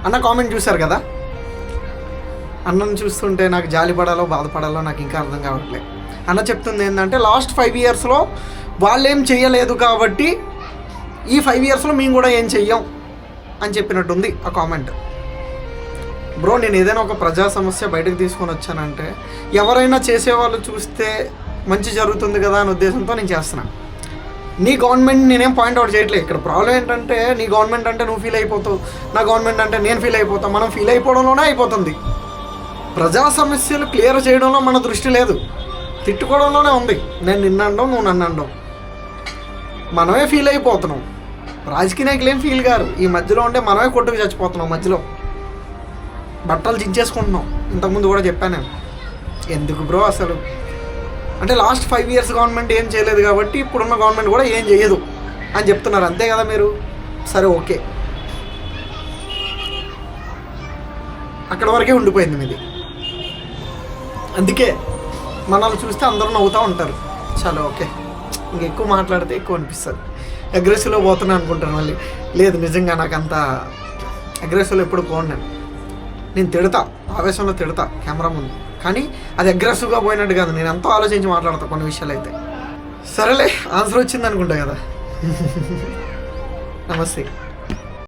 అన్న కామెంట్ చూశారు కదా, అన్నను చూస్తుంటే నాకు జాలి పడాలో బాధపడాలో నాకు ఇంకా అర్థం కావట్లేదు. అన్న చెప్తుంది ఏంటంటే లాస్ట్ 5 ఇయర్స్లో వాళ్ళు ఏం చెయ్యలేదు కాబట్టి ఈ 5 ఇయర్స్లో మేము కూడా ఏం చెయ్యం అని చెప్పినట్టుంది ఆ కామెంట్. బ్రో, నేను ఏదైనా ఒక ప్రజా సమస్య బయటకు తీసుకొని వచ్చానంటే ఎవరైనా చేసేవాళ్ళు చూస్తే మంచి జరుగుతుంది కదా అనే ఉద్దేశంతో నేను చేస్తున్నాను. నీ గవర్నమెంట్ నేనేం పాయింట్అవుట్ చేయట్లేదు. ఇక్కడ ప్రాబ్లం ఏంటంటే నీ గవర్నమెంట్ అంటే నువ్వు ఫీల్ అయిపోతావు, నా గవర్నమెంట్ అంటే నేను ఫీల్ అయిపోతాను. మనం ఫీల్ అయిపోవడంలోనే అయిపోతుంది. ప్రజా సమస్యలు క్లియర్ చేయడంలో మన దృష్టి లేదు, తిట్టుకోవడంలోనే ఉంది. నేను నిన్ను అనడం, నువ్వు నన్ను అనడం, మనమే ఫీల్ అయిపోతున్నాం. రాజకీయ నాయకులు ఏం ఫీల్ గారు, ఈ మధ్యలో ఉంటే మనమే కొట్టుకు చచ్చిపోతున్నాం. మధ్యలో బట్టలు చించేసుకుంటున్నాం. ఇంతకుముందు కూడా చెప్పాను నేను. ఎందుకు బ్రో అసలు అంటే లాస్ట్ 5 ఇయర్స్ గవర్నమెంట్ ఏం చేయలేదు కాబట్టి ఇప్పుడున్న గవర్నమెంట్ కూడా ఏం చేయదు అని చెప్తున్నారు, అంతే కదా మీరు? సరే, ఓకే, అక్కడ వరకే ఉండిపోయింది మీది. అందుకే మనల్ని చూస్తే అందరూ నవ్వుతూ ఉంటారు. చాలా ఓకే, ఇంకెక్కువ మాట్లాడితే ఎక్కువ అనిపిస్తుంది. అగ్రెసివ్లో పోతున్నా అనుకుంటాను మళ్ళీ. లేదు, నిజంగా నాకు అంత అగ్రెసివ్లో ఎప్పుడు పోను. నేను తిడతా, ఆవేశంలో తిడతా కెమెరా ముందు, కానీ అది అగ్రెసివ్గా పోయినట్టు కాదు. నేను ఎంతో ఆలోచించి మాట్లాడతాను కొన్ని విషయాలు అయితే. సరేలే, ఆన్సర్ వచ్చింది అనుకుంటా కదా. నమస్తే.